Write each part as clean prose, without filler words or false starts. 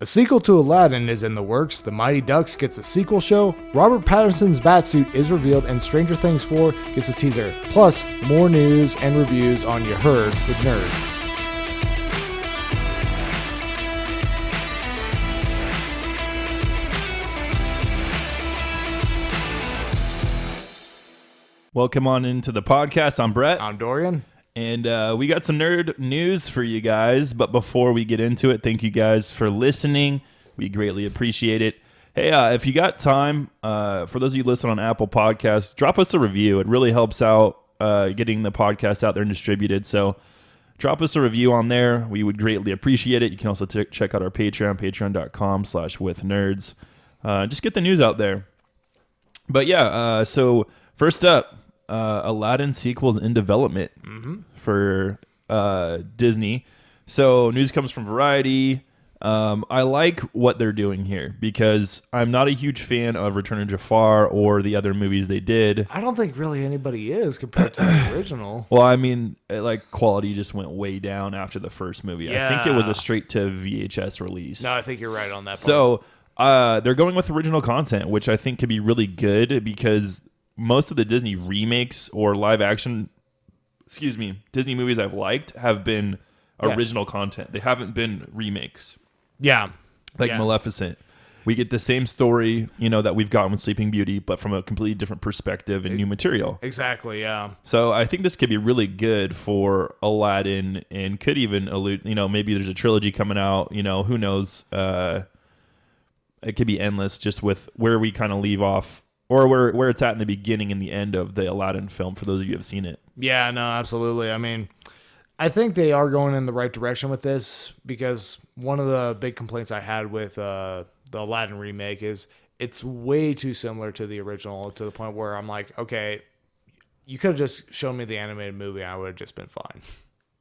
A sequel to Aladdin is in the works, The Mighty Ducks gets a sequel show, Robert Patterson's Batsuit is revealed, and Stranger Things 4 gets a teaser. Plus, more news and reviews on You Heard with Nerds. Welcome on into the podcast. I'm Brett. I'm Dorian. And we got some nerd news for you guys. But before we get into it, thank you guys for listening. We greatly appreciate it. Hey, if you got time, for those of you listening on Apple Podcasts, drop us a review. It really helps out getting the podcast out there and distributed. So drop us a review on there. We would greatly appreciate it. You can also check out our Patreon, patreon.com/withnerds. Just get the news out there. But yeah, so first up, Aladdin sequel is in development for Disney. So news comes from Variety. I like what they're doing here because I'm not a huge fan of Return of Jafar or the other movies they did. I don't think really anybody is compared to the original. Well, I mean, like quality just went way down after the first movie. Yeah. I think it was a straight to VHS release. No, I think you're right on that part. So they're going with original content, which I think could be really good because most of the Disney remakes or live action, Disney movies I've liked have been original content. They haven't been remakes. Yeah. Like Maleficent. We get the same story, that we've gotten with Sleeping Beauty, but from a completely different perspective and new material. Exactly, yeah. So I think this could be really good for Aladdin and could even allude, maybe there's a trilogy coming out, who knows. It could be endless just with where we kind of leave off. Or where it's at in the beginning and the end of the Aladdin film, for those of you who have seen it. Yeah, no, absolutely. I mean, I think they are going in the right direction with this because one of the big complaints I had with the Aladdin remake is it's way too similar to the original to the point where I'm like, okay, you could have just shown me the animated movie and I would have just been fine.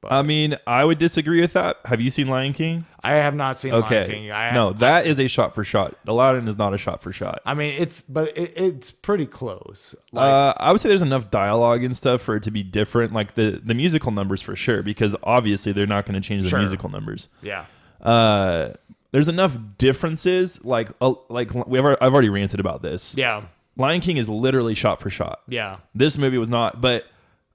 But I mean, I would disagree with that. Have you seen Lion King? I have not seen Lion King. That is a shot for shot. Aladdin is not a shot for shot. I mean, it's pretty close. I would say there's enough dialogue and stuff for it to be different. Like the musical numbers for sure, because obviously they're not going to change the musical numbers. Yeah. There's enough differences. I've already ranted about this. Yeah. Lion King is literally shot for shot. Yeah. This movie was not,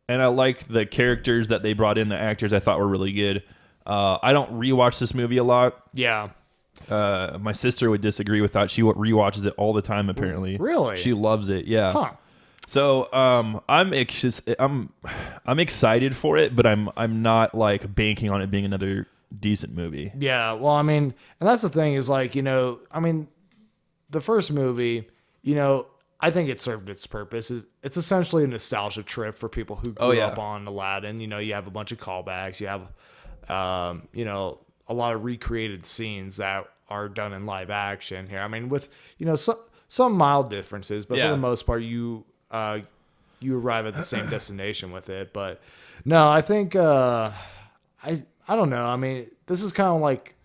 and I like the characters that they brought in. The actors I thought were really good. I don't rewatch this movie a lot. Yeah. My sister would disagree with that. She rewatches it all the time. Apparently, really, she loves it. Yeah. Huh. So I'm excited for it, but I'm not like banking on it being another decent movie. Yeah. Well, I mean, and that's the thing is the first movie, I think it served its purpose. It's essentially a nostalgia trip for people who grew up on Aladdin. You have a bunch of callbacks. You have, a lot of recreated scenes that are done in live action here. I mean, with, some mild differences, but for the most part, you arrive at the same destination with it. But no, I think, I don't know. I mean, this is kind of like,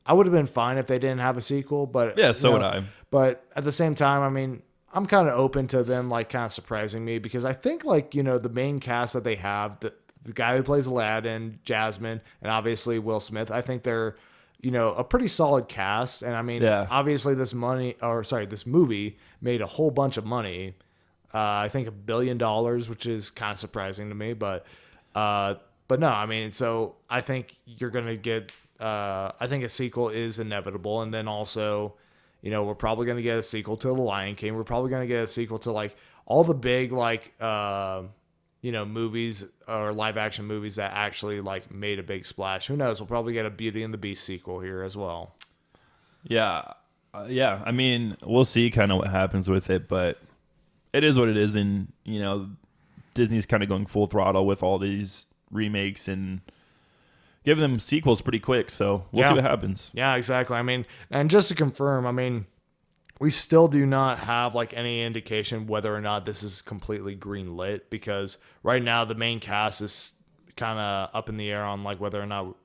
I would have been fine if they didn't have a sequel, but yeah, so would I. But at the same time, I mean, I'm kind of open to them kind of surprising me because I think the main cast that they have, the guy who plays Aladdin, Jasmine, and obviously Will Smith, I think they're, a pretty solid cast. And I mean, obviously this movie made a whole bunch of money. I think $1 billion, which is kind of surprising to me, but no, I mean, so I think you're going to get, I think a sequel is inevitable. And then also, we're probably going to get a sequel to The Lion King. We're probably going to get a sequel to all the big movies or live action movies that actually made a big splash. Who knows? We'll probably get a Beauty and the Beast sequel here as well. Yeah. I mean, we'll see kind of what happens with it, but it is what it is. And, Disney's kind of going full throttle with all these remakes and give them sequels pretty quick, so we'll see what happens. Yeah, exactly. I mean, and just to confirm, we still do not have any indication whether or not this is completely green lit because right now the main cast is kind of up in the air on whether or not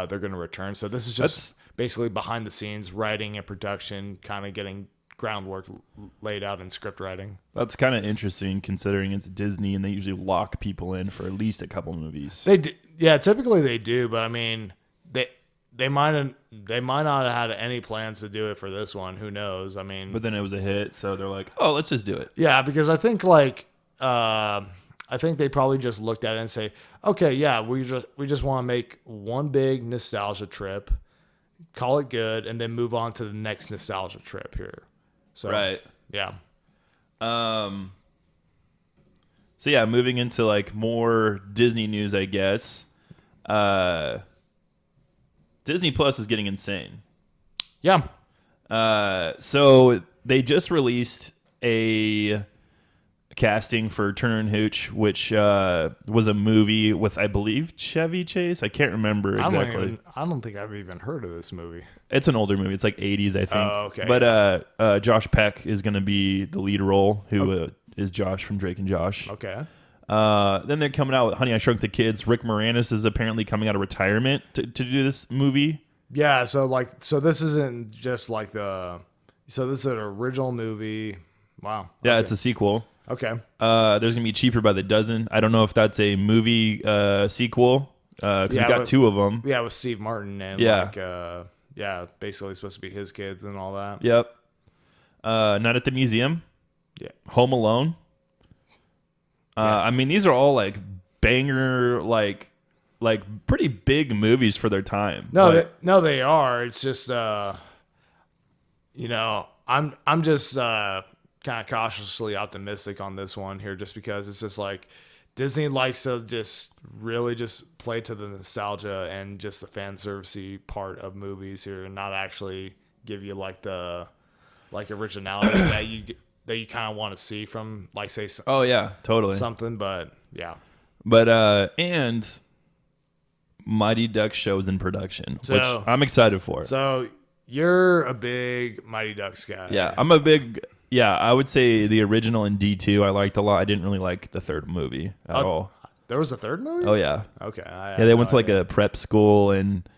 they're going to return. So this is just basically behind the scenes writing and production, kind of getting groundwork laid out in script writing. That's kind of interesting considering it's Disney and they usually lock people in for at least a couple movies. They do, yeah, typically they do, but I mean, they might not have had any plans to do it for this one. Who knows? I mean, But then it was a hit, so they're like, oh, let's just do it. yeah, because I think I think they probably just looked at it and say, okay, yeah, we just want to make one big nostalgia trip, call it good, and then move on to the next nostalgia trip here. So Right. yeah. So yeah, moving into like more Disney news, I guess. Disney Plus is getting insane. Yeah. So they just released a casting for Turner and Hooch, which was a movie with, I believe, Chevy Chase. I can't remember exactly. I don't think I've even heard of this movie. It's an older movie. It's like 80s, I think. Oh, okay. But Josh Peck is going to be the lead role, who is Josh from Drake and Josh. Okay. Then they're coming out with Honey, I Shrunk the Kids. Rick Moranis is apparently coming out of retirement to do this movie. Yeah, so this isn't just like this is an original movie. Wow. Yeah, Okay. it's a sequel. Okay. There's going to be Cheaper by the Dozen. I don't know if that's a movie sequel, because we got two of them. Yeah, with Steve Martin and basically supposed to be his kids and all that. Yep. Night at the Museum. Yeah. Home Alone. I mean, these are all like banger, like pretty big movies for their time. No, they are. It's just, I'm just kind of cautiously optimistic on this one here, just because it's just like Disney likes to just really just play to the nostalgia and just the fan servicey part of movies here, and not actually give you like the originality that you kind of want to see from, like, say, oh yeah, totally something. But yeah, and Mighty Ducks shows in production, So- which I'm excited for. so you're a big Mighty Ducks guy. Yeah, I'm a big. Yeah, I would say the original in D2 I liked a lot. I didn't really like the third movie at all. There was a third movie? Oh yeah, Okay. yeah. They went to like a prep school, and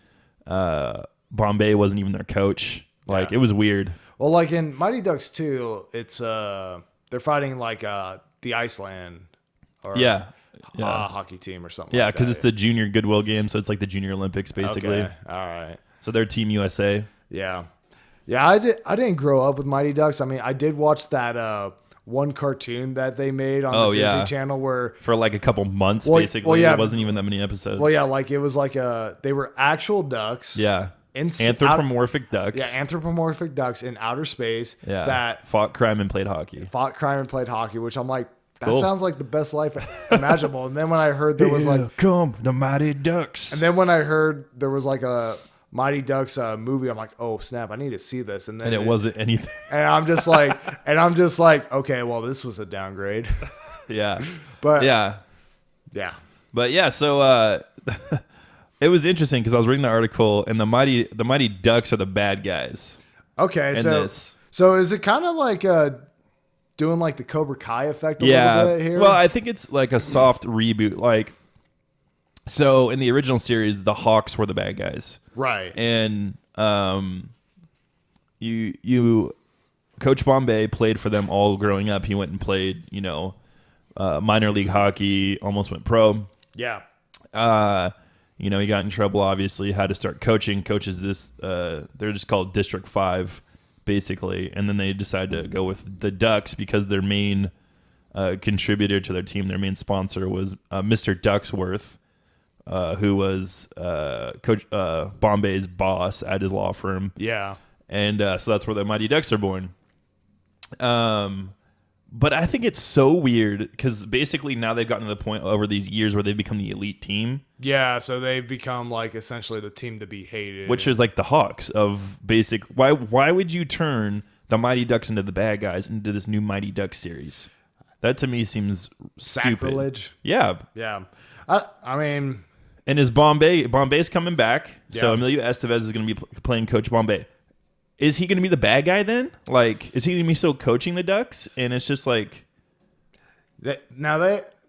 Bombay wasn't even their coach. Like, Yeah. it was weird. Well, like in Mighty Ducks 2, it's they're fighting like the Iceland or Yeah, hockey team or something. yeah, like because that. it's the Junior Goodwill game, so it's like the Junior Olympics basically. Okay. All right. So they're Team USA. Yeah. Yeah, I didn't grow up with Mighty Ducks. I mean, I did watch that one cartoon that they made on the Disney Channel where For like a couple months, Well, basically. well, yeah. It wasn't even that many episodes. well, yeah, like it was like they were actual ducks. Yeah. In Anthropomorphic ducks. Yeah, anthropomorphic ducks in outer space. Yeah. That fought crime and played hockey. fought crime and played hockey, which I'm like, that Cool. sounds like the best life imaginable. And then when I heard there was like, come the Mighty Ducks. and then when I heard there was like a Mighty Ducks movie, I'm like, oh snap, I need to see this. And then And it wasn't anything. and I'm just like, okay, well, this was a downgrade. Yeah. But Yeah. yeah. But yeah, so it was interesting because I was reading the article, and the Mighty Ducks are the bad guys. Okay, in so this. so is it kind of like doing like the Cobra Kai effect a little bit here? Well, I think it's like a soft reboot. Like, so in the original series, the Hawks were the bad guys, right. and you Coach Bombay played for them all growing up. He went and played, minor league hockey, almost went pro. Yeah. He got in trouble, obviously, had to start coaching. Coaches they're just called District 5, basically. And then they decided to go with the Ducks because their main contributor to their team, their main sponsor, was Mr. Ducksworth, who was Coach Bombay's boss at his law firm. Yeah. And so that's where the Mighty Ducks are born. But I think it's so weird because basically now they've gotten to the point over these years where they've become the elite team. Yeah, so they've become like essentially the team to be hated. Which is like the Hawks of basic. Why would you turn the Mighty Ducks into the bad guys into this new Mighty Ducks series? That to me seems sacrilege. Stupid. Yeah. Yeah. I mean, And is Bombay's coming back. So Yeah. Emilio Estevez is going to be playing Coach Bombay. Is he going to be the bad guy then? Like, is he going to be still coaching the Ducks? And it's just like,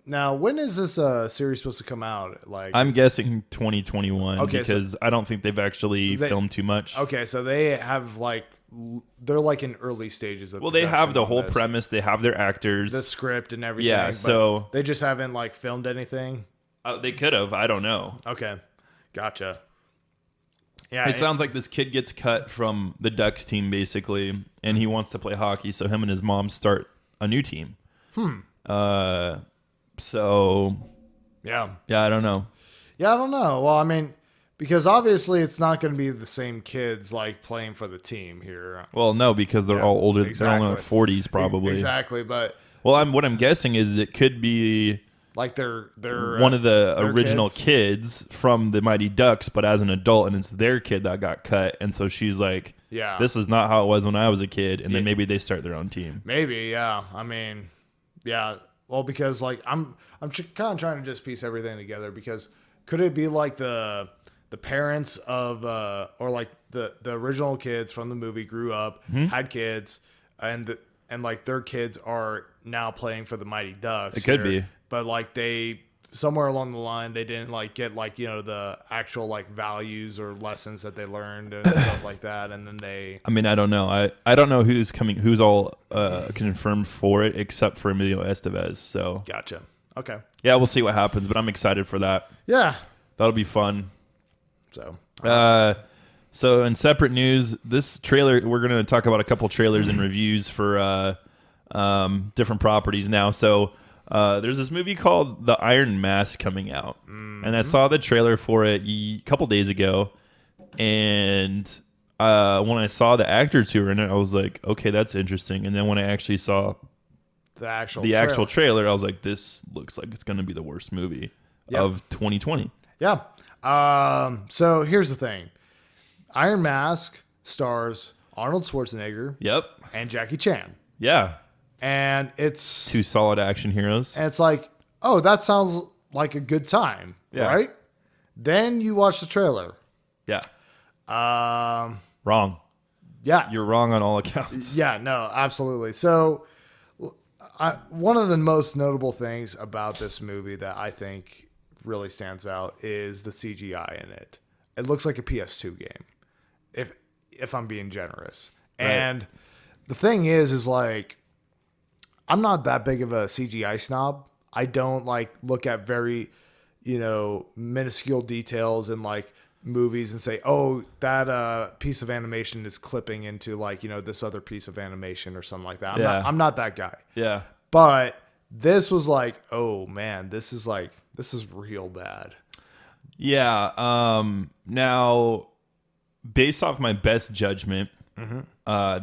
now when is this series supposed to come out? Like, I'm guessing 2021 Okay, because I don't think they've actually filmed too much. Okay, so they have like they're like in early stages of. Well, they have production the on whole this. premise. They have their actors. the script and everything. Yeah, but so- they just haven't like filmed anything. They could have. I don't know. Okay, gotcha. Yeah, It sounds like this kid gets cut from the Ducks team basically, and he wants to play hockey. So him and his mom start a new team. So yeah. I don't know. Yeah, I don't know. Well, I mean, because obviously it's not going to be the same kids like playing for the team here. Well, no, because they're all older. Exactly. They're only in their 40s probably. Exactly, but Well, what I'm guessing is it could be like they're one of the their original kids from the Mighty Ducks, but as an adult, and it's their kid that got cut, and so she's like, Yeah. this is not how it was when I was a kid," and then maybe they start their own team. Maybe, yeah. I mean, yeah. Well, because like I'm kind of trying to just piece everything together, because could it be like the parents of or like the original kids from the movie grew up, had kids, and like their kids are now playing for the Mighty Ducks. It could be. But like they somewhere along the line they didn't like get like, you know, the actual like values or lessons that they learned and stuff like that, and then they I mean, I don't know. I don't know who's all confirmed for it except for Emilio Estevez. So Gotcha. Okay. yeah, we'll see what happens, but I'm excited for that. Yeah. That'll be fun. So So in separate news, this trailer, we're going to talk about a couple trailers and reviews for different properties now. So there's this movie called The Iron Mask coming out. And I saw the trailer for it a couple days ago. And when I saw the actors who were in it, I was like, okay, that's interesting. And then when I actually saw the actual trailer, I was like, this looks like it's going to be the worst movie of 2020. Yeah. So here's the thing. Iron Mask stars Arnold Schwarzenegger Yep. and Jackie Chan. Yeah. And it's Two solid action heroes. and it's like, oh, that sounds like a good time, Yeah. right? Then you watch the trailer. Yeah. Wrong. Yeah. You're wrong on all accounts. Yeah, no, absolutely. So one of the most notable things about this movie that I think really stands out is the CGI in it. It looks like a PS2 game, if I'm being generous. Right. And the thing is like, I'm not that big of a CGI snob. I don't like look at very, you know, minuscule details in like movies and say, oh, that piece of animation is clipping into like, you know, this other piece of animation or something like that. I'm not that guy. Yeah. But this was like, oh man, this is real bad. Yeah. Now, based off my best judgment,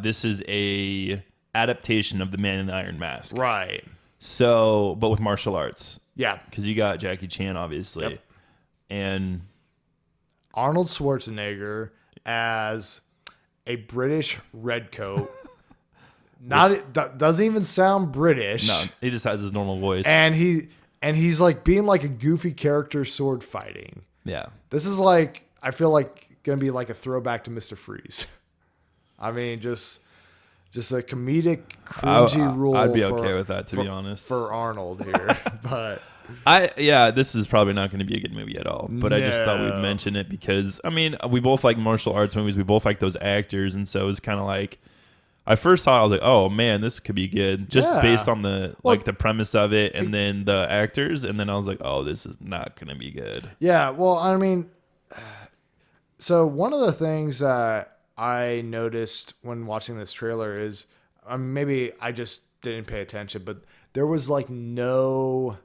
this is a adaptation of The Man in the Iron Mask. Right. So, but with martial arts. Yeah. Because you got Jackie Chan, obviously. Yep. And Arnold Schwarzenegger as a British redcoat. Doesn't even sound British. no, he just has his normal voice. And he's like being like a goofy character sword fighting. yeah. This is like, I feel like gonna be like a throwback to Mr. Freeze. I mean, just a comedic cringy rule. I'd be okay with that, to be honest. For Arnold here. But this is probably not going to be a good movie at all. But I just thought we'd mention it because, I mean, we both like martial arts movies. We both like those actors. And so it was kind of like, I first saw it, I was like, oh man, this could be good. Just based on the the premise of it and then the actors. And then I was like, oh, this is not going to be good. Yeah, well, I mean, so one of the things that I noticed when watching this trailer is, maybe I just didn't pay attention, but there was like no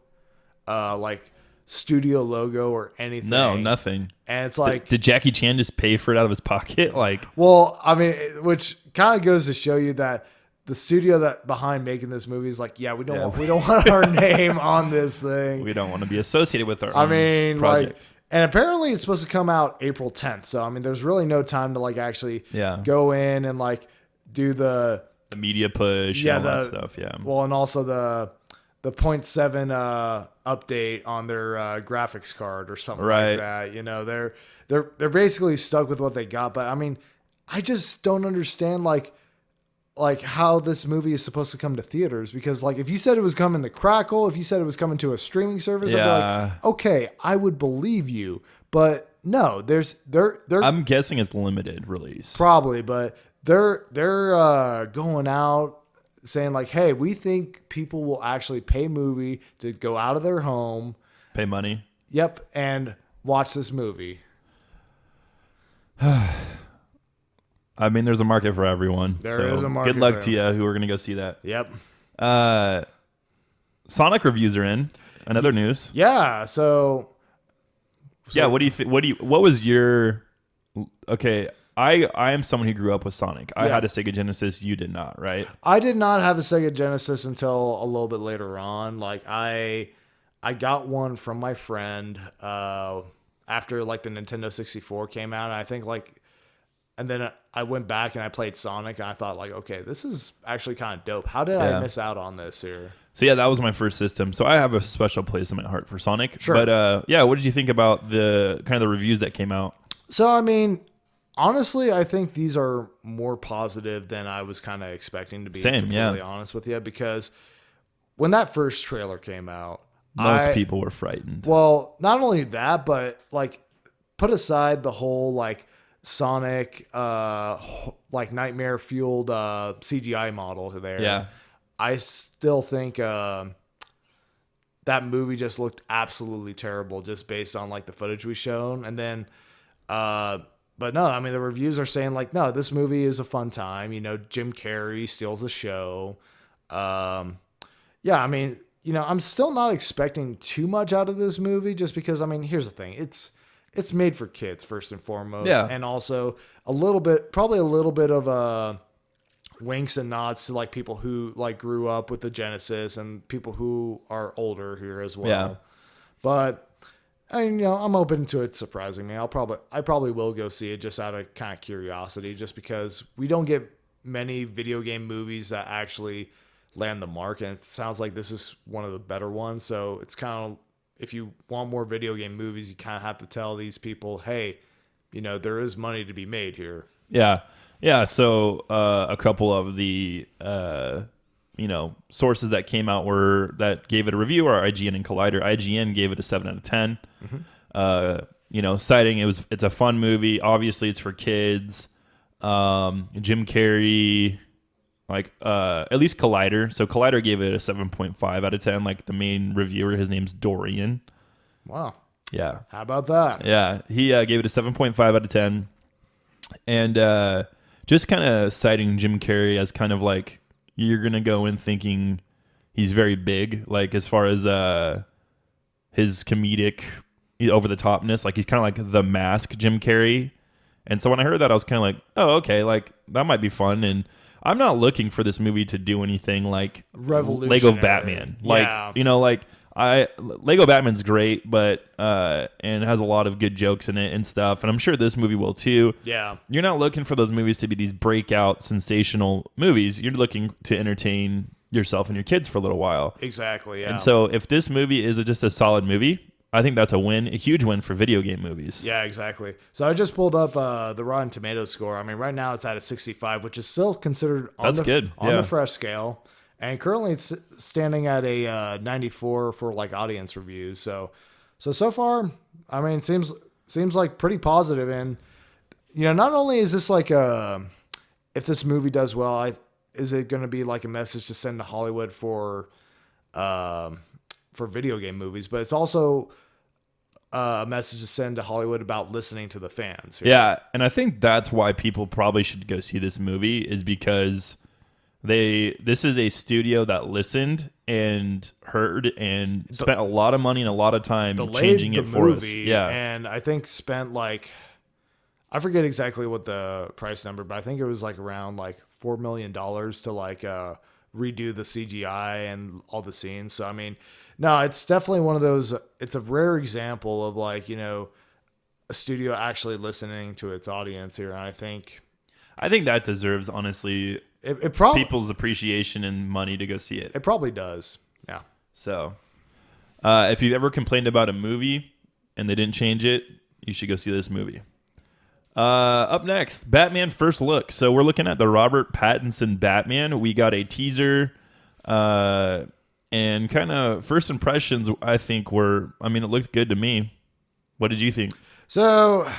like studio logo or anything. No, nothing. And it's like, did Jackie Chan just pay for it out of his pocket? Like, well, I mean, which kind of goes to show you that the studio that behind making this movie is like, yeah, we don't want our name on this thing. We don't want to be associated with our own project. Like, and apparently it's supposed to come out April 10th. So, I mean, there's really no time to like actually go in and like do the media push and all that stuff. Yeah. Well, and also the 0.7 update on their graphics card or something like that. You know, they're basically stuck with what they got. But I mean, I just don't understand like how this movie is supposed to come to theaters, because like if you said it was coming to Crackle, if you said it was coming to a streaming service, I'd be like, okay, I would believe you. But no, they're I'm guessing it's limited release. Probably, but they're going out saying like, hey, we think people will actually pay movie to go out of their home, pay money. Yep, and watch this movie. I mean, there's a market for everyone. There is a market good luck for to you who are going to go see that. Yep. Sonic reviews are in. Another news. Yeah. So yeah. What do you think? What was your? Okay. I am someone who grew up with Sonic. I had a Sega Genesis. You did not, right? I did not have a Sega Genesis until a little bit later on. Like I got one from my friend after like the Nintendo 64 came out. And I think and then I went back and I played Sonic and I thought like, okay, this is actually kind of dope. How did I miss out on this here? So yeah, that was my first system. So I have a special place in my heart for Sonic. Sure. But yeah, what did you think about the kind of the reviews that came out? So I mean, honestly, I think these are more positive than I was kind of expecting to be. Completely honest with you, because when that first trailer came out, most people were frightened. Well, not only that, but like put aside the whole like Sonic like nightmare fueled CGI model there. Yeah. I still think that movie just looked absolutely terrible just based on like the footage we shown. And then but no, I mean the reviews are saying like, no, this movie is a fun time. You know, Jim Carrey steals the show. Yeah, I mean, you know, I'm still not expecting too much out of this movie just because, I mean, here's the thing. It's made for kids first and foremost. Yeah. And also probably a little bit of winks and nods to like people who like grew up with the Genesis and people who are older here as well. Yeah. But you know, I'm open to it surprising me. I probably will go see it just out of kind of curiosity, just because we don't get many video game movies that actually land the mark, and it sounds like this is one of the better ones. So it's kind of, if you want more video game movies, you kind of have to tell these people, hey, you know, there is money to be made here. Yeah. Yeah. So a couple of the you know, sources that came out that gave it a review are IGN and Collider. IGN gave it a 7 out of 10. Mm-hmm. You know, citing it's a fun movie. Obviously, it's for kids. Jim Carrey, like at least Collider. So Collider gave it a 7.5 out of 10. Like the main reviewer, his name's Dorian. Wow. Yeah. How about that? Yeah, he gave it a 7.5 out of 10, and just kind of citing Jim Carrey as kind of like, you're going to go in thinking he's very big, like as far as his comedic over-the-topness. Like he's kind of like the Mask Jim Carrey. And so when I heard that, I was kind of like, oh, okay, like that might be fun. And I'm not looking for this movie to do anything like Lego Batman. Like, you know, like Lego Batman's great, but and has a lot of good jokes in it and stuff, and I'm sure this movie will too. Yeah. You're not looking for those movies to be these breakout sensational movies. You're looking to entertain yourself and your kids for a little while. Exactly, yeah. And so if this movie is just a solid movie, I think that's a huge win for video game movies. Yeah, exactly. So I just pulled up the Rotten Tomatoes score. I mean, right now it's at a 65, which is still considered on the fresh scale. And currently it's standing at a 94 for like audience reviews. So far, I mean, it seems like pretty positive. And you know, not only is this like if this movie does well, is it going to be like a message to send to Hollywood for video game movies, but it's also a message to send to Hollywood about listening to the fans. Yeah, and I think that's why people probably should go see this movie, is because this is a studio that listened and heard and spent a lot of money and a lot of time changing it for us. Yeah. And I think spent like, I forget exactly what the price number, but I think it was like around like $4 million to like redo the CGI and all the scenes. So, I mean, no, it's definitely one of those, it's a rare example of like, you know, a studio actually listening to its audience here. And I think that deserves, honestly, it probably people's appreciation and money to go see it. It probably does. Yeah. So, if you've ever complained about a movie and they didn't change it, you should go see this movie. Up next, Batman First Look. So we're looking at the Robert Pattinson Batman. We got a teaser, and kind of first impressions, I think it looked good to me. What did you think? So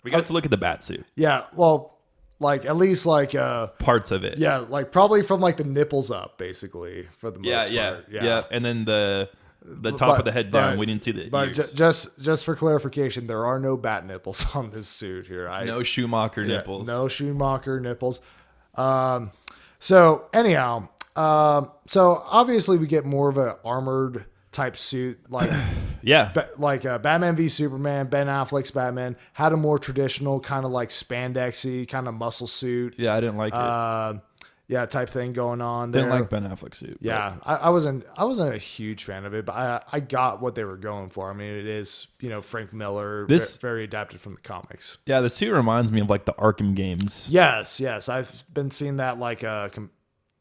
we got to look at the Batsuit. Yeah. Well, like at least like parts of it. Yeah, like probably from like the nipples up, basically, for the most part. Yeah. And then the the top of the head down. We didn't see the But ears. just for clarification, there are no bat nipples on this suit here. No Schumacher nipples. No Schumacher nipples. So anyhow, so obviously we get more of an armored type suit, like Batman v Superman. Ben Affleck's Batman had a more traditional kind of like spandexy kind of muscle suit. Yeah, I didn't like it. Type thing going on there. Didn't like Ben Affleck's suit. Yeah, I wasn't a huge fan of it, but I got what they were going for. I mean, it is, Frank Miller, very adapted from the comics. Yeah, the suit reminds me of like the Arkham games. Yes, I've been seeing that like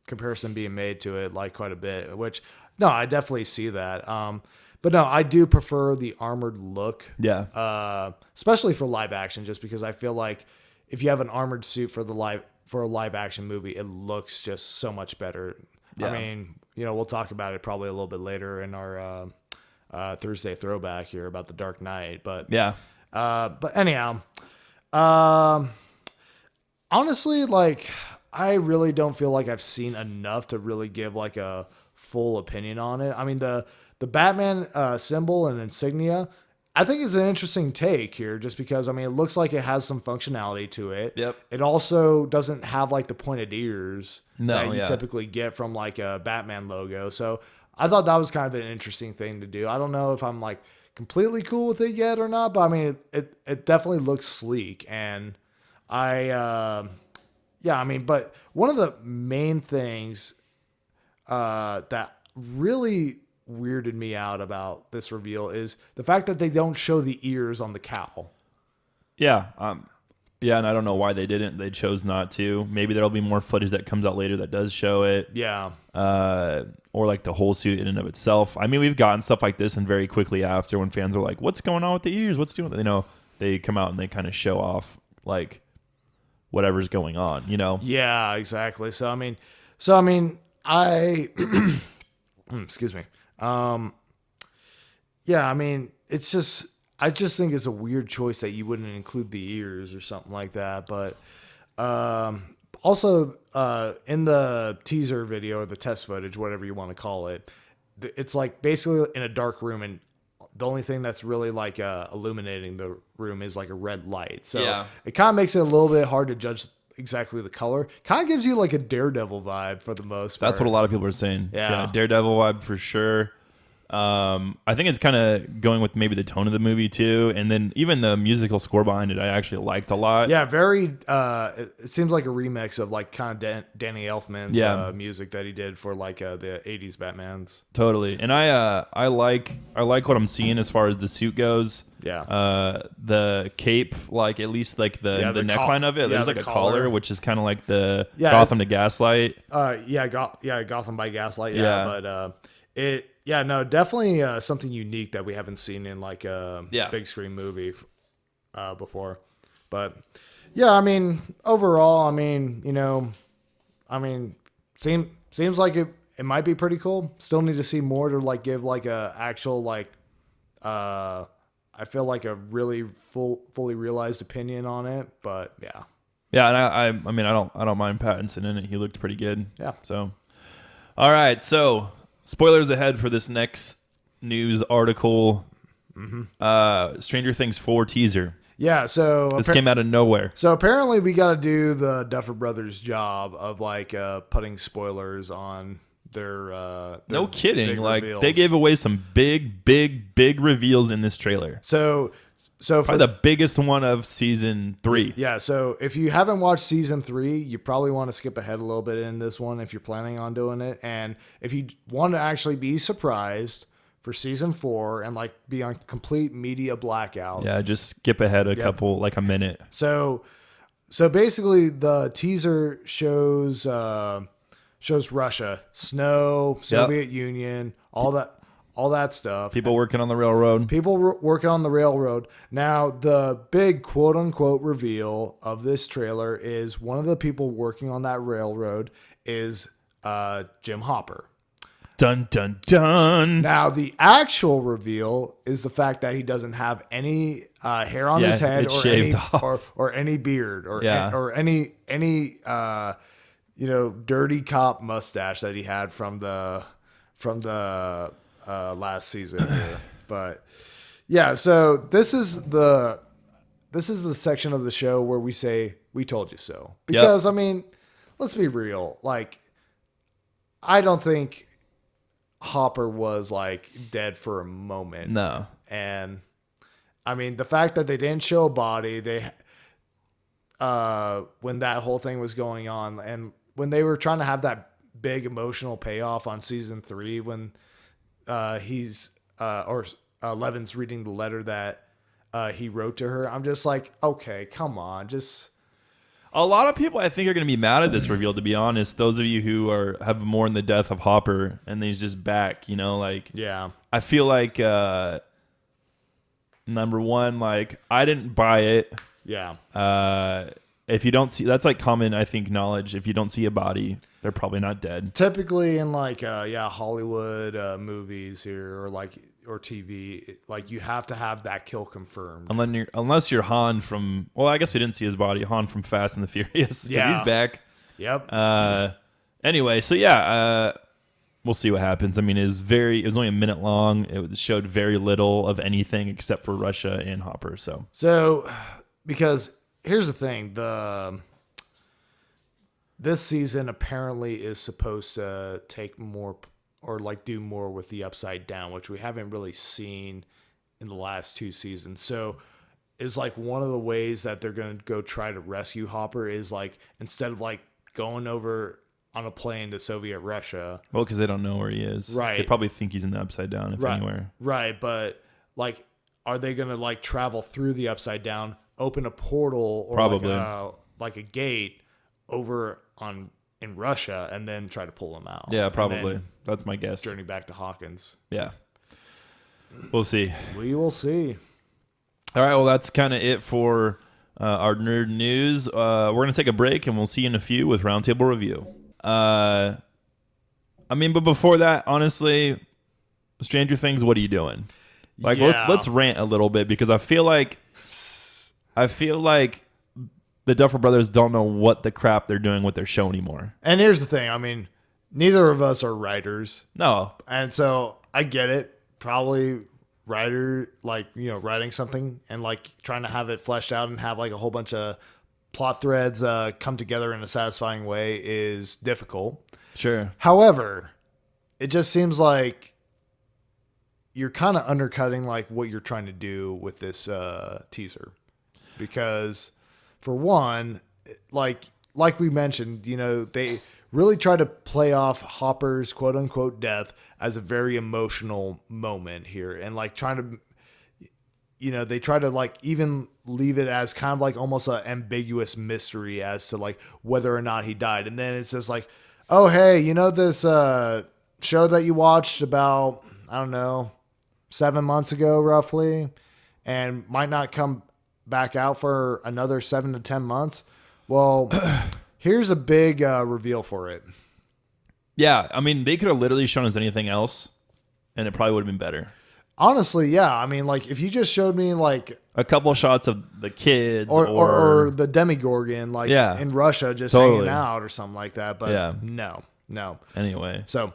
comparison being made to it like quite a bit, which no, I definitely see that. But no, I do prefer the armored look. Yeah. Especially for live action, just because I feel like if you have an armored suit for a live action movie, it looks just so much better. Yeah. I mean, we'll talk about it probably a little bit later in our Thursday throwback here about the Dark Knight. But yeah. But anyhow, honestly, like I really don't feel like I've seen enough to really give like a full opinion on it. I mean, the Batman symbol and insignia, I think it's an interesting take here, just because, I mean, it looks like it has some functionality to it. Yep. It also doesn't have like the pointed ears that you typically get from like a Batman logo. So I thought that was kind of an interesting thing to do. I don't know if I'm like completely cool with it yet or not, but I mean, it definitely looks sleek. And I mean, but one of the main things that really weirded me out about this reveal is the fact that they don't show the ears on the cowl. Yeah. And I don't know why they didn't. They chose not to. Maybe there'll be more footage that comes out later that does show it. Yeah. Or like the whole suit in and of itself. I mean, we've gotten stuff like this, and very quickly after, when fans are like, what's going on with the ears? What's doing? They come out and they kind of show off like whatever's going on, Yeah, exactly. So I mean, I excuse me. I mean, it's just, I just think it's a weird choice that you wouldn't include the ears or something like that. But also in the teaser video or the test footage, whatever you want to call it, it's like basically in a dark room, and the only thing that's really like illuminating the room is like a red light. So it kind of makes it a little bit hard to judge exactly the color. Kind of gives you like a Daredevil vibe for the most part. That's what a lot of people are saying. Yeah, Daredevil vibe for sure. I think it's kind of going with maybe the tone of the movie too, and then even the musical score behind it I actually liked a lot. Yeah, very it seems like a remix of like kind of Danny Elfman's music that he did for like the 80s Batmans. Totally. And I like what I'm seeing as far as the suit goes. Yeah. The cape, like at least like the neckline of it, there's like a collar, which is kind of like the Gotham to Gaslight. Gotham by Gaslight. Definitely something unique that we haven't seen in like a big screen movie before. But yeah, I mean, overall, I mean, seems like it might be pretty cool. Still need to see more to like give like a actual like I feel like a really fully realized opinion on it. But yeah. Yeah, and I mean I don't mind Pattinson in it. He looked pretty good. Yeah. So all right, so spoilers ahead for this next news article. Stranger Things 4 teaser. Yeah, so this came out of nowhere. So apparently we got to do the Duffer Brothers job of like putting spoilers on their no kidding. Like reveals. They gave away some big reveals in this trailer. So probably the biggest one of season 3. Yeah, so if you haven't watched season 3, you probably want to skip ahead a little bit in this one if you're planning on doing it. And if you want to actually be surprised for season 4 and like be on complete media blackout. Yeah, just skip ahead a couple, like a minute. So basically the teaser shows Russia, snow, Soviet Union, all that stuff. People working on the railroad. Working on the railroad. Now, the big quote-unquote reveal of this trailer is one of the people working on that railroad is Jim Hopper. Dun, dun, dun. Now, the actual reveal is the fact that he doesn't have any hair on his head or any beard or any dirty cop mustache that he had from the last season here. But yeah, so this is the section of the show where we say we told you so. Because I mean, let's be real. Like, I don't think Hopper was like dead for a moment. No. And I mean, the fact that they didn't show a body, when that whole thing was going on, and when they were trying to have that big emotional payoff on season 3, when Levin's reading the letter that he wrote to her, I'm just like, okay, come on, just. A lot of people, I think, are going to be mad at this reveal, to be honest. Those of you who have mourned the death of Hopper and he's just back, like... Yeah. I feel like, number one, like, I didn't buy it. Yeah. If you don't see... That's, like, common, I think, knowledge. If you don't see a body, they're probably not dead. Typically in, like, Hollywood movies here or TV, like, you have to have that kill confirmed. Unless you're Han from... Well, I guess we didn't see his body. Han from Fast and the Furious. Yeah. He's back. Yep. Anyway, so yeah, we'll see what happens. I mean, it was only a minute long. It showed very little of anything except for Russia and Hopper. So because here's the thing, this season apparently is supposed to take more or like do more with the Upside Down, which we haven't really seen in the last 2 seasons. So is like one of the ways that they're going to go try to rescue Hopper is like, instead of like going over on a plane to Soviet Russia. Well, because they don't know where he is. Right. They probably think he's in the Upside Down, if anywhere. Right. But like, are they going to like travel through the Upside Down, open a portal or probably like a gate over in Russia, and then try to pull him out? Yeah, probably. That's my guess. Journey back to Hawkins. Yeah. We'll see. We will see. All right. Well, that's kind of it for our nerd news. We're going to take a break, and we'll see you in a few with Roundtable Review. I mean, but before that, honestly, Stranger Things, what are you doing? Like, let's rant a little bit, because I feel like the Duffer Brothers don't know what the crap they're doing with their show anymore. And here's the thing. I mean, neither of us are writers. No. And so I get it. Probably writing something and like trying to have it fleshed out and have like a whole bunch of plot threads come together in a satisfying way is difficult. Sure. However, it just seems like you're kind of undercutting like what you're trying to do with this teaser, because for one, like we mentioned, they really try to play off Hopper's quote unquote death as a very emotional moment here, and like trying to, they try to like even leave it as kind of like almost an ambiguous mystery as to like whether or not he died. And then it's just like, oh, hey, this show that you watched about, I don't know, 7 months ago roughly, and might not come back out for another 7 to 10 months. Well, here's a big reveal for it. Yeah, I mean, they could have literally shown us anything else, and it probably would have been better. Honestly, yeah. I mean, like, if you just showed me, like... a couple shots of the kids or the Demogorgon, like, in Russia just hanging out or something like that. But no. Anyway. So...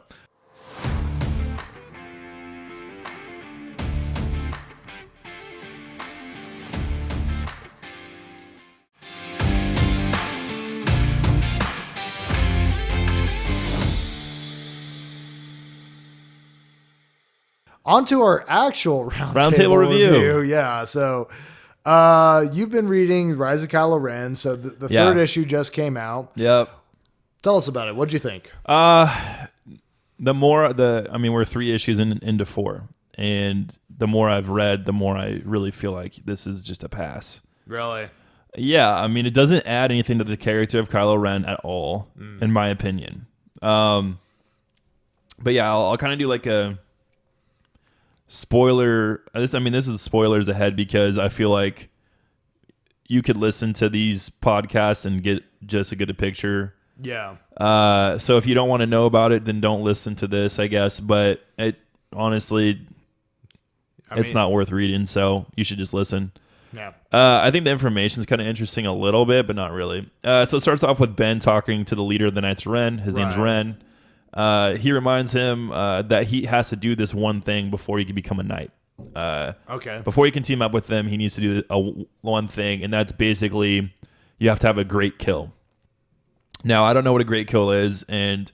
on to our actual roundtable review. Yeah, so you've been reading Rise of Kylo Ren, so the third issue just came out. Yep. Tell us about it. What'd you think? We're 3 issues into 4, and the more I've read, the more I really feel like this is just a pass. Really? Yeah, I mean, it doesn't add anything to the character of Kylo Ren at all, in my opinion. But yeah, I'll kind of do like a spoiler. This is spoilers ahead, because I feel like you could listen to these podcasts and get just a good picture. Yeah. So if you don't want to know about it, then don't listen to this, I guess. But it honestly, it's not worth reading, so you should just listen. Yeah. I think the information is kind of interesting a little bit, but not really. So it starts off with Ben talking to the leader of the Knights of Ren. His name's Ren. He reminds him that he has to do this one thing before he can become a knight. Okay. Before he can team up with them, he needs to do one thing, and that's basically you have to have a great kill. Now, I don't know what a great kill is, and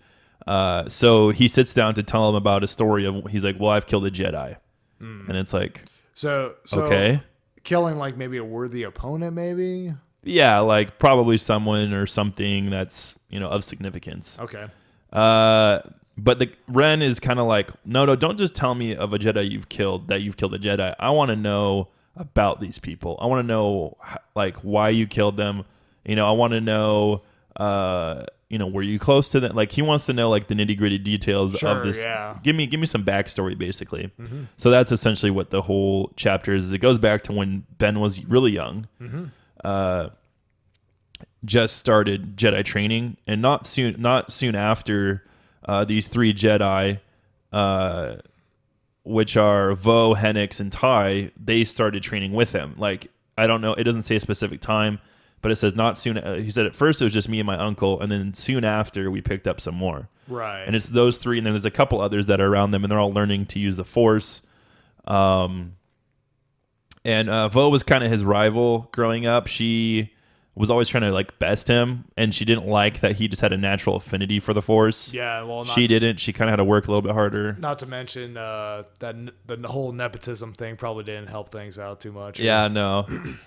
so he sits down to tell him about a story of, he's like, well, I've killed a Jedi. And it's like, So okay. Killing like maybe a worthy opponent, maybe? Yeah, like probably someone or something that's, of significance. Okay. But the Ren is kind of like, no, don't just tell me of a Jedi that you've killed a Jedi. I want to know about these people. I want to know like why you killed them. I want to know, were you close to them? Like he wants to know like the nitty gritty details of this. Yeah. Give me some backstory basically. Mm-hmm. So that's essentially what the whole chapter is. It goes back to when Ben was really young. Mm-hmm. Just started Jedi training, and not soon after, these three Jedi, which are Vo, Hennix, and Ty, they started training with him. Like, I don't know, it doesn't say a specific time, but it says not soon. He said at first it was just me and my uncle, and then soon after we picked up some more. Right. And it's those three, and then there's a couple others that are around them, and they're all learning to use the Force. And Vo was kind of his rival growing up. She was always trying to like best him, and she didn't like that he just had a natural affinity for the Force. Yeah, well, she didn't. She kind of had to work a little bit harder. Not to mention that the whole nepotism thing probably didn't help things out too much. Yeah, no.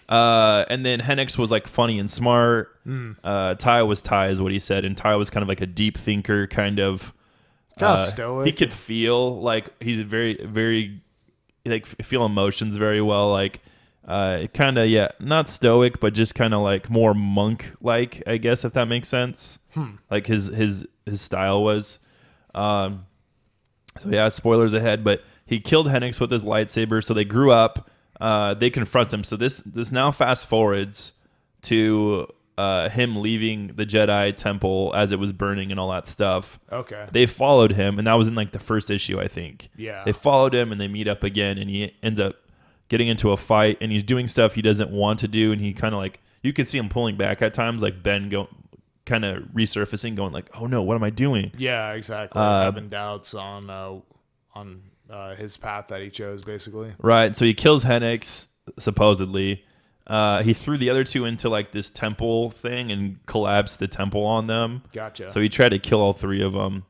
And then Hennix was like funny and smart. Ty was Ty, is what he said, and Ty was kind of like a deep thinker, kind of stoic. He could feel like he's very, very like feel emotions very well, like. Kind of, not stoic, but just kind of like more monk-like, I guess, if that makes sense. Like his style was. So yeah, spoilers ahead, but he killed Hennix with his lightsaber. So they grew up. They confront him. So this now fast forwards to him leaving the Jedi Temple as it was burning and all that stuff. Okay. They followed him, and that was in like the first issue, I think. Yeah. They followed him, and they meet up again, and he ends up getting into a fight, and he's doing stuff he doesn't want to do, and he kind of like, you could see him pulling back at times, like Ben kind of resurfacing, going like, oh no, what am I doing? Yeah, exactly. Having doubts on his path that he chose, basically. Right. So he kills Hennix, supposedly. He threw the other two into like this temple thing and collapsed the temple on them. Gotcha. So he tried to kill all three of them.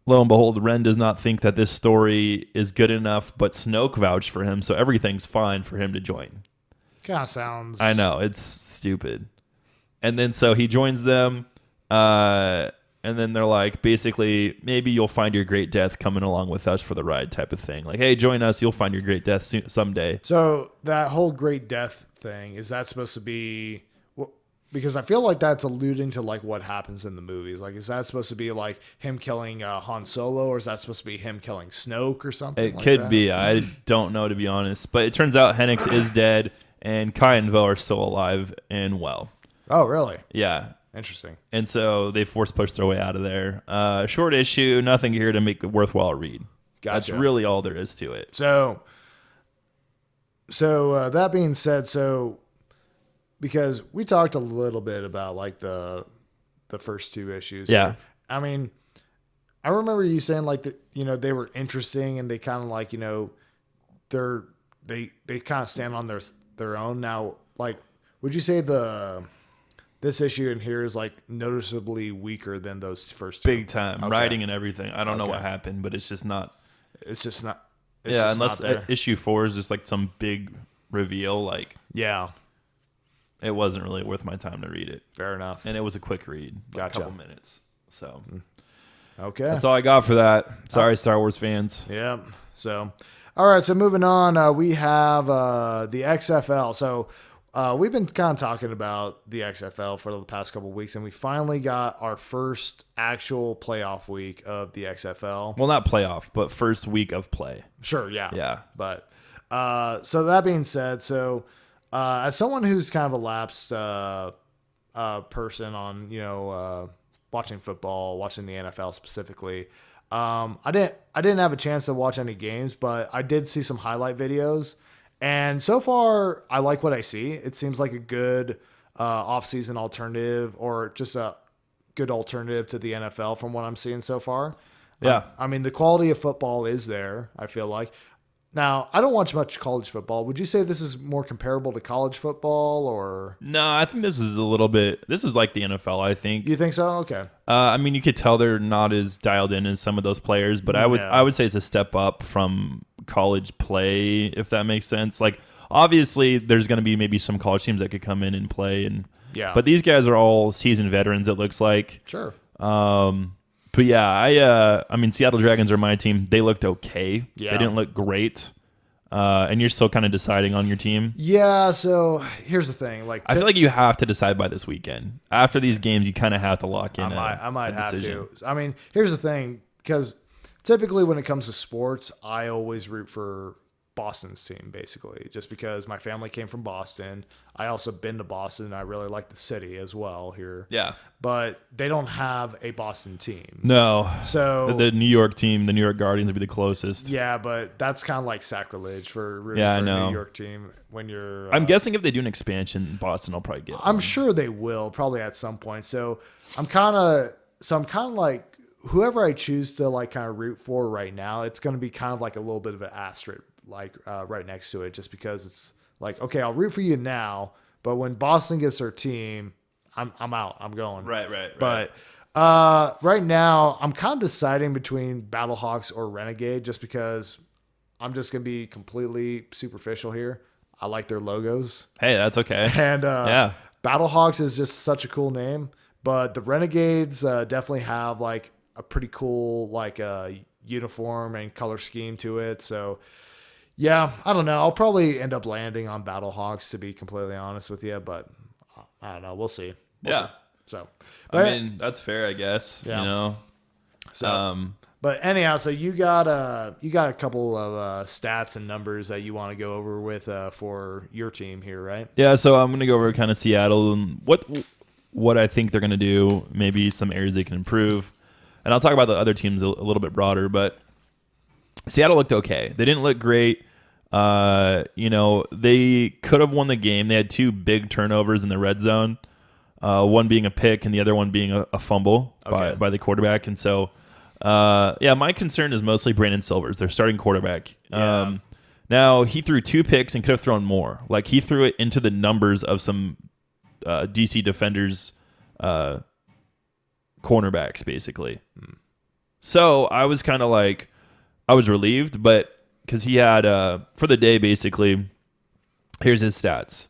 Lo and behold, Ren does not think that this story is good enough, but Snoke vouched for him, so everything's fine for him to join. Kind of sounds... I know, it's stupid. And then so he joins them, and then they're like, basically, maybe you'll find your great death coming along with us for the ride type of thing. Like, hey, join us, you'll find your great death someday. So that whole great death thing, is that supposed to be... Because I feel like that's alluding to like what happens in the movies. Like, is that supposed to be like him killing Han Solo, or is that supposed to be him killing Snoke or something? It could be. I don't know, to be honest. But it turns out Hennix is dead, and Kai and Vo are still alive and well. Oh, really? Yeah. Interesting. And so they force push their way out of there. Short issue, nothing here to make it worthwhile read. Gotcha. That's really all there is to it. So that being said, because we talked a little bit about like the first two issues. Yeah. I mean, I remember you saying like that, they were interesting, and they kind of like, they kind of stand on their own. Now, like, would you say this issue in here is like noticeably weaker than those first two? Big time. Okay. Writing and everything. I don't know what happened, but it's just not. It's just not. Unless not there. issue 4 is just like some big reveal. Like, yeah. It wasn't really worth my time to read it. Fair enough. And it was a quick read. Gotcha. A couple minutes. So. Okay. That's all I got for that. Sorry, Star Wars fans. Yeah. So, all right. So moving on, we have the XFL. So we've been kind of talking about the XFL for the past couple of weeks, and we finally got our first actual playoff week of the XFL. Well, not playoff, but first week of play. Sure. Yeah. Yeah. But so that being said, as someone who's kind of a lapsed person on, watching football, watching the NFL specifically, I didn't have a chance to watch any games, but I did see some highlight videos, and so far I like what I see. It seems like a good off-season alternative, or just a good alternative to the NFL from what I'm seeing so far. Yeah. I mean, the quality of football is there, I feel like. Now, I don't watch much college football. Would you say this is more comparable to college football, or? No, I think this is a little bit. This is like the NFL. I think. You think so? Okay. I mean, you could tell they're not as dialed in as some of those players, but I would say it's a step up from college play, if that makes sense. Like, obviously, there's going to be maybe some college teams that could come in and play, but these guys are all seasoned veterans. It looks like. Sure. But yeah, I mean, Seattle Dragons are my team. They looked okay. Yeah. They didn't look great. And you're still kind of deciding on your team. Yeah. So here's the thing. Like, I feel like you have to decide by this weekend. After these games, you kind of have to lock in. I might a have decision. to. I mean, here's the thing, because typically when it comes to sports, I always root for Boston's team, basically, just because my family came from Boston. I also been to Boston, and I really like the city as well here. Yeah. But they don't have a Boston team. No. So the New York team, the New York Guardians would be the closest. Yeah, but that's kind of like sacrilege for rooting for a New York team when you're... I'm guessing if they do an expansion, Boston will probably get I'm sure they will, probably at some point. So I'm kind of like, whoever I choose to like kind of root for right now, it's going to be kind of like a little bit of an asterisk like right next to it, just because it's like, okay, I'll root for you now, but when Boston gets their team, I'm out. I'm going. Right. But right now, I'm kind of deciding between Battlehawks or Renegade, just because I'm just gonna be completely superficial here. I like their logos. Hey, that's okay. And Battlehawks is just such a cool name, but the Renegades definitely have like a pretty cool like uniform and color scheme to it. So yeah, I don't know. I'll probably end up landing on Battlehawks, to be completely honest with you, but I don't know. We'll see. We'll see. So, I mean, that's fair, I guess. Yeah. You know. So, but anyhow, so you got a couple of stats and numbers that you want to go over with for your team here, right? Yeah. So I'm gonna go over kind of Seattle and what I think they're gonna do. Maybe some areas they can improve, and I'll talk about the other teams a little bit broader, but. Seattle looked okay. They didn't look great. They could have won the game. They had two big turnovers in the red zone, one being a pick and the other one being a fumble by the quarterback. And so, my concern is mostly Brandon Silvers, their starting quarterback. Yeah. Now, he threw two picks and could have thrown more. Like, he threw it into the numbers of some DC defenders' cornerbacks, basically. So, I was kind of like... I was relieved, but because he had for the day, basically, here's his stats.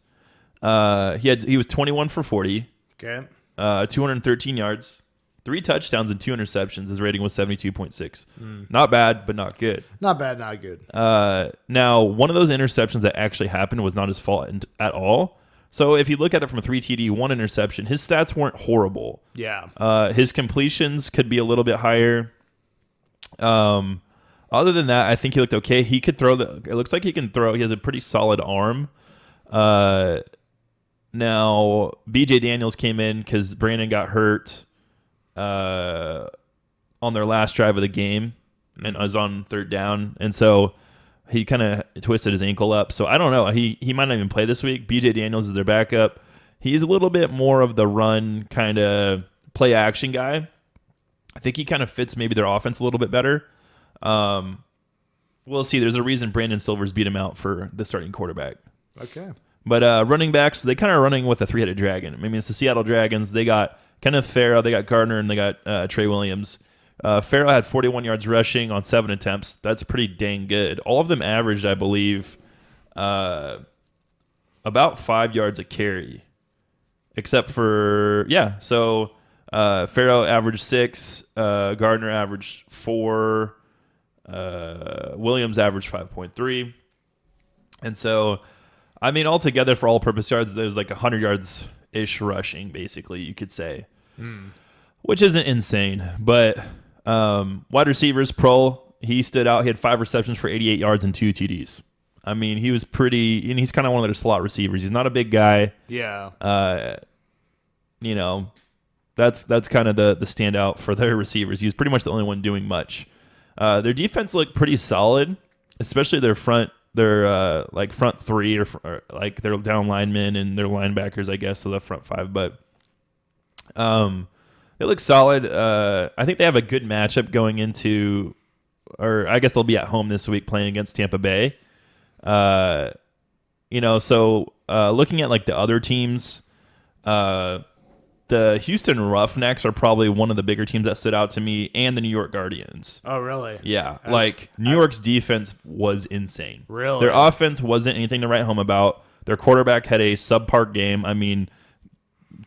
He was 21 for 40, 213 yards, 3 touchdowns and 2 interceptions. His rating was 72.6. Not bad, but not good. Not bad, not good. Now, one of those interceptions that actually happened was not his fault at all. So if you look at it from a 3 TD, 1 interception, his stats weren't horrible. Yeah. His completions could be a little bit higher. Other than that, I think he looked okay. He could throw it looks like he can throw. He has a pretty solid arm. Now, BJ Daniels came in because Brandon got hurt on their last drive of the game and was on third down. And so he kind of twisted his ankle up. So I don't know. He might not even play this week. BJ Daniels is their backup. He's a little bit more of the run kind of play action guy. I think he kind of fits maybe their offense a little bit better. We'll see. There's a reason Brandon Silvers beat him out for the starting quarterback. Okay. But running backs, they kind of running with a 3-headed dragon. I mean, it's the Seattle Dragons. They got Kenneth Farrell, they got Gardner, and they got Trey Williams. Farrell had 41 yards rushing on 7 attempts. That's pretty dang good. All of them averaged, I believe, about 5 yards a carry. Except for, so Farrell averaged 6, Gardner averaged 4, Williams averaged 5.3. And so, I mean, altogether for all-purpose yards, there was like 100 yards-ish rushing, basically, you could say. Which isn't insane. But wide receivers, he stood out. He had 5 receptions for 88 yards and 2 TDs. I mean, he was pretty, and he's kind of one of their slot receivers. He's not a big guy. Yeah. That's kind of the standout for their receivers. He was pretty much the only one doing much. Their defense looked pretty solid, especially their front three or like their down linemen and their linebackers, I guess, so the front 5. But They look solid. I think they have a good matchup going into, or I guess they'll be at home this week playing against Tampa Bay. So looking at like the other teams, the Houston Roughnecks are probably one of the bigger teams that stood out to me, and the New York Guardians. Oh, really? Yeah. New York's defense was insane. Really? Their offense wasn't anything to write home about. Their quarterback had a subpar game. I mean,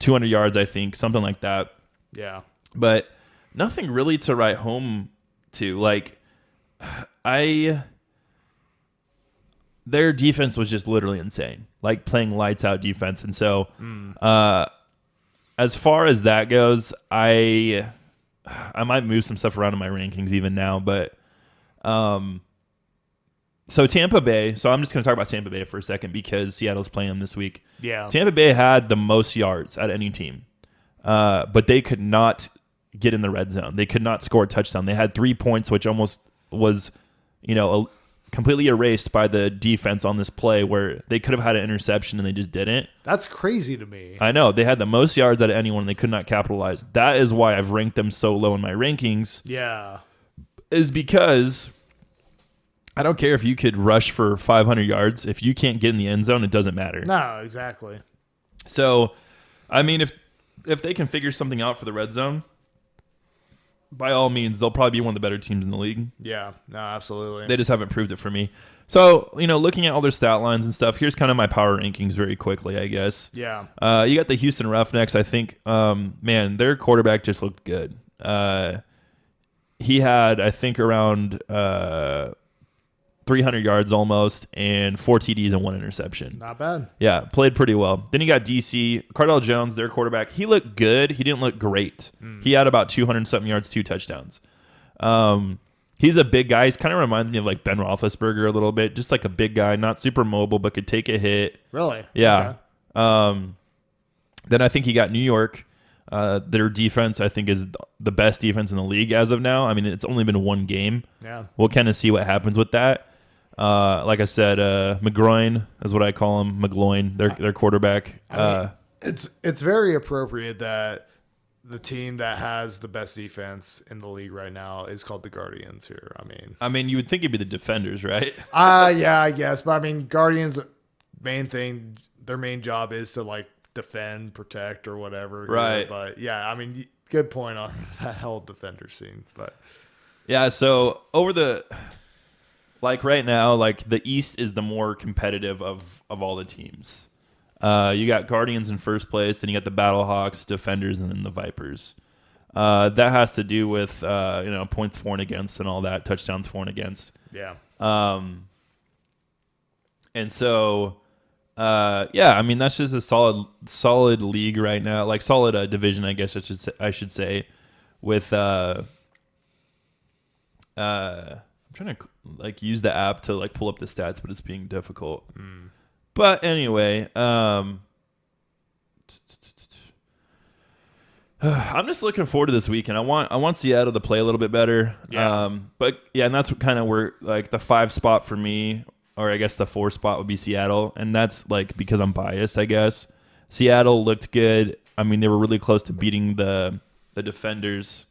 200 yards, I think, something like that. Yeah. But nothing really to write home to. Their defense was just literally insane. Like playing lights out defense. And so, as far as that goes, I might move some stuff around in my rankings even now, but so Tampa Bay. So I'm just going to talk about Tampa Bay for a second because Seattle's playing them this week. Yeah. Tampa Bay had the most yards at any team, but they could not get in the red zone. They could not score a touchdown. They had 3 points, which almost was, completely erased by the defense on this play where they could have had an interception and they just didn't. That's crazy to me. I know. They had the most yards out of anyone and they could not capitalize. That is why I've ranked them so low in my rankings. Yeah. Is because I don't care if you could rush for 500 yards. If you can't get in the end zone, it doesn't matter. No, exactly. So, I mean, if they can figure something out for the red zone, by all means, they'll probably be one of the better teams in the league. Yeah, no, absolutely. They just haven't proved it for me. So, looking at all their stat lines and stuff, here's kind of my power rankings very quickly, I guess. Yeah. You got the Houston Roughnecks. I think, their quarterback just looked good. He had, I think, around 300 yards almost and 4 TDs and 1 interception. Not bad. Yeah, played pretty well. Then you got DC. Cardell Jones, their quarterback. He looked good. He didn't look great. He had about 200-something yards, 2 touchdowns. He's a big guy. He kind of reminds me of like Ben Roethlisberger a little bit. Just like a big guy, not super mobile, but could take a hit. Really? Yeah. Okay. Then I think he got New York. Their defense, I think, is the best defense in the league as of now. I mean, it's only been one game. Yeah. We'll kind of see what happens with that. Like I said, McGloin is what I call him. McGloin, their quarterback. It's very appropriate that the team that has the best defense in the league right now is called the Guardians here. I mean, you would think it'd be the Defenders, right? Yeah, I guess. But I mean, Guardians' their main job is to like defend, protect, or whatever. Right. But yeah, I mean, good point on that whole Defender scene. But yeah, so right now, like the East is the more competitive of all the teams. You got Guardians in first place, then you got the Battlehawks, Defenders, and then the Vipers. That has to do with points for and against and all that, touchdowns for and against. yeah. And so, I mean that's just a solid league right now, like solid division, I guess I should say. With I'm trying to like use the app to like pull up the stats, but it's being difficult. But anyway, I'm just looking forward to this weekend. I want Seattle to play a little bit better. Yeah. But yeah, and that's kind of where like the 5 spot for me, or I guess the 4 spot would be Seattle, and that's like because I'm biased, I guess. Seattle looked good. I mean, they were really close to beating the Defenders.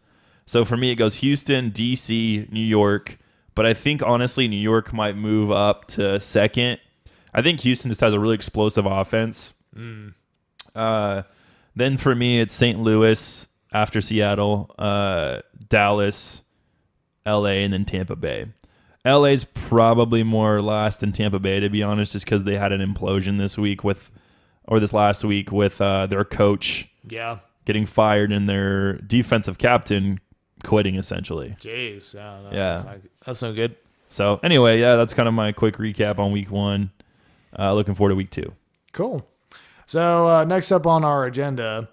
So for me, it goes Houston, DC, New York. But I think honestly, New York might move up to second. I think Houston just has a really explosive offense. Then for me, it's St. Louis after Seattle, Dallas, LA, and then Tampa Bay. LA's probably more last than Tampa Bay, to be honest, just because they had an implosion this last week with their coach getting fired and their defensive captain quitting essentially. Jeez. Yeah. That's no good. So anyway, yeah, that's kind of my quick recap on week 1. Looking forward to week 2. Cool. So next up on our agenda,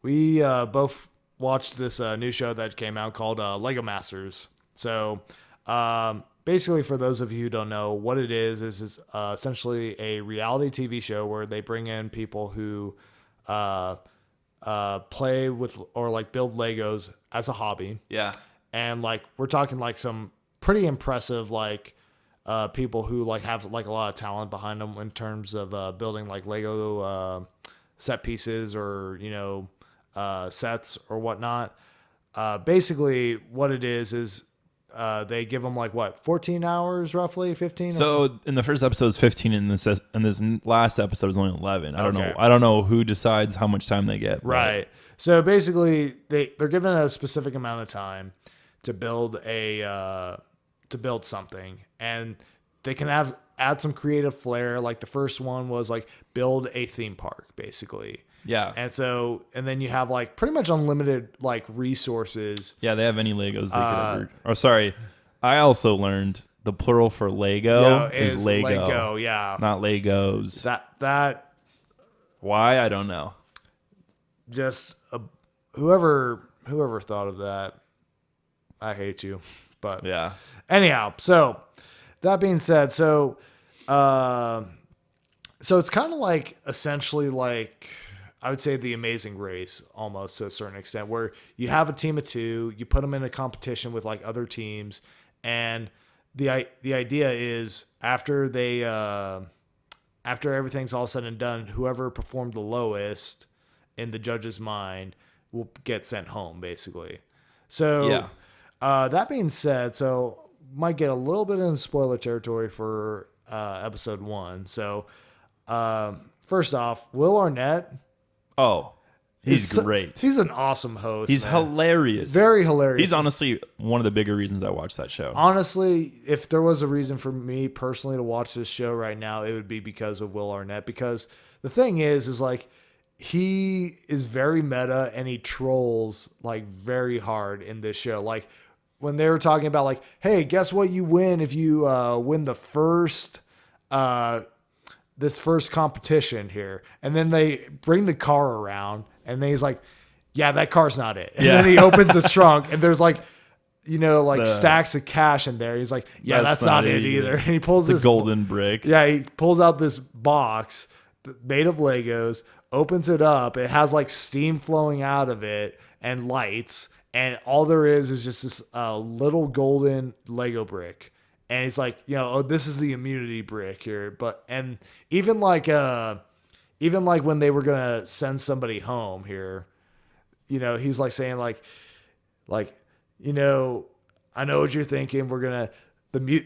we both watched this new show that came out called Lego Masters. So basically, for those of you who don't know what it is essentially a reality TV show where they bring in people who play with or like build Legos as a hobby. Yeah. And like we're talking like some pretty impressive like people who like have like a lot of talent behind them in terms of building like Lego set pieces or sets or whatnot. Basically, what it is they give them like what 14 hours roughly 15. So in the first episode is 15, and this last episode is only 11. I don't know. Okay. I don't know who decides how much time they get. Right. So basically, they're given a specific amount of time to build something, and they can add some creative flair. Like the first one was like build a theme park, basically. Yeah. And then you have like pretty much unlimited like resources. Yeah, they have any Legos they could ever. Oh, sorry. I also learned the plural for Lego is Lego. Lego, yeah. Not Legos. That Why? I don't know. just whoever thought of that, I hate you. But Yeah. anyhow, so that being said, so it's kind of like essentially like I would say The Amazing Race almost to a certain extent, where you have a team of two, you put them in a competition with like other teams, and the idea is after everything's all said and done, whoever performed the lowest in the judge's mind will get sent home, basically. So Yeah. that being said, so might get a little bit in spoiler territory for episode 1. So first off, Will Arnett. Oh, he's great. He's an awesome host. He's man. hilarious. Very hilarious. He's honestly one of the bigger reasons I watched that show. Honestly, if there was a reason for me personally to watch this show right now, it would be because of Will Arnett. Because the thing is like he is very meta and he trolls like very hard in this show. Like when they were talking about like, hey, guess what you win if you win the first this first competition here, and then they bring the car around, and then he's like, yeah, that car's not it. And then he opens the trunk, and there's like, stacks of cash in there. He's like, yeah, that's not it either. And he pulls this golden brick. Yeah, he pulls out this box made of Legos, opens it up. It has like steam flowing out of it and lights, and all there is just this little golden Lego brick. And he's like, this is the immunity brick here. And even like when they were gonna send somebody home here, he's like saying like, I know what you're thinking.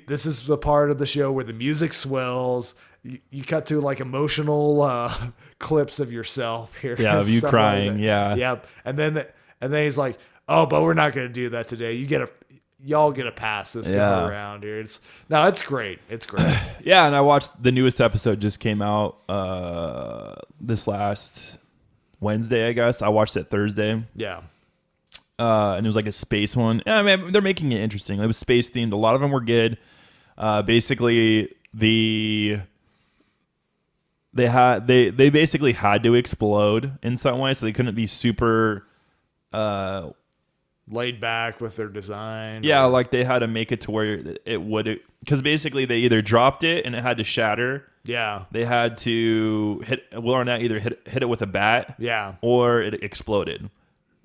This is the part of the show where the music swells. You cut to like emotional clips of yourself here. Yeah, of you crying. Like yeah. Yep. And then he's like, oh, but we're not gonna do that today. Y'all get a pass this go around here. It's great. It's great. Yeah, and I watched the newest episode just came out this last Wednesday, I guess. I watched it Thursday. Yeah. And it was like a space one. I mean, they're making it interesting. It was space themed. A lot of them were good. Basically, they basically had to explode in some way, so they couldn't be super laid back with their design. Yeah, like they had to make it to where it would, because basically they either dropped it and it had to shatter. Yeah. They had to Will Arnett either hit it with a bat. Yeah. Or it exploded.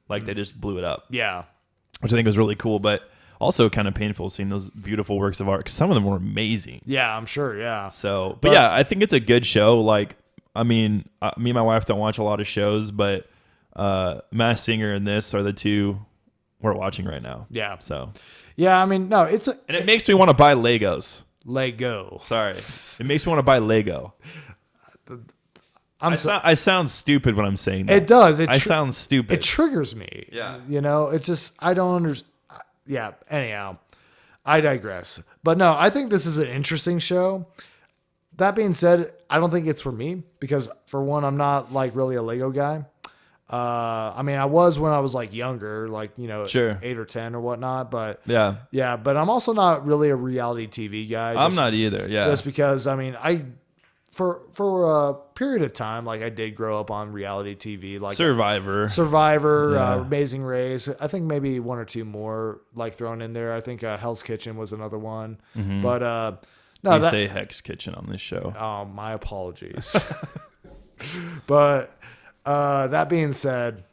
Like they just blew it up. Yeah. Which I think was really cool, but also kind of painful seeing those beautiful works of art, because some of them were amazing. Yeah, I'm sure. Yeah. So, but yeah, I think it's a good show. Like, I mean, me and my wife don't watch a lot of shows, but Masked Singer and this are the two we're watching right now. Yeah. So. Yeah, I mean, no, and it makes me want to buy Legos. Lego. Sorry, it makes me want to buy Lego. I sound stupid when I'm saying that. It does. I sound stupid. It triggers me. Yeah. It's just I don't understand. Yeah. Anyhow, I digress. But no, I think this is an interesting show. That being said, I don't think it's for me because, for one, I'm not like really a Lego guy. I mean, I was when I was like younger, like, sure. 8 or 10 or whatnot, but yeah, but I'm also not really a reality TV guy. I'm not either. Yeah. Just because, I mean, for a period of time, like I did grow up on reality TV, like Survivor, Amazing Race. I think maybe one or two more like thrown in there. I think Hell's Kitchen was another one, but no, we say Hex Kitchen on this show. Oh, my apologies. But that being said,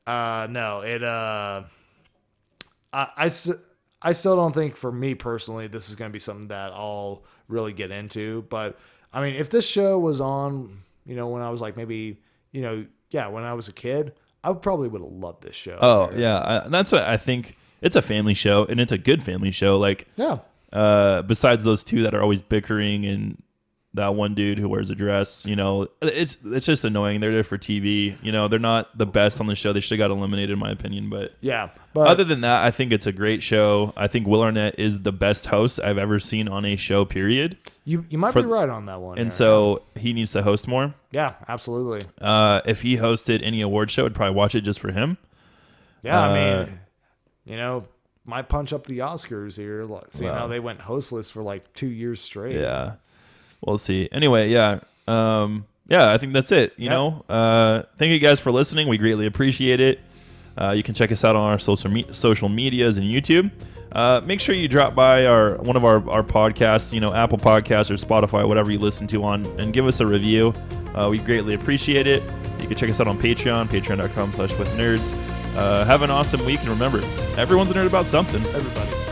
no, I still don't think, for me personally, this is going to be something that I'll really get into. But I mean, if this show was on, when I was like maybe, when I was a kid, I probably would have loved this show. Oh yeah, that's what I think. It's a family show, and it's a good family show. Like, yeah. Besides those two that are always bickering, and that one dude who wears a dress, it's just annoying. They're there for TV. They're not the best on the show. They should have got eliminated, in my opinion. But yeah, other than that, I think it's a great show. I think Will Arnett is the best host I've ever seen on a show. Period. You might be right on that one. And so he needs to host more. Yeah, absolutely. If he hosted any award show, I'd probably watch it just for him. Yeah, I mean, might punch up the Oscars here. Seeing how they went hostless for like 2 years straight. Yeah, we'll see. Anyway, yeah, I think that's it. Thank you guys for listening. We greatly appreciate it. You can check us out on our social medias and YouTube. Make sure you drop by one of our podcasts, Apple Podcasts or Spotify, whatever you listen to on, and give us a review. We greatly appreciate it. You can check us out on Patreon, patreon.com/withnerds. Have an awesome week, and remember, everyone's a nerd about something. Everybody.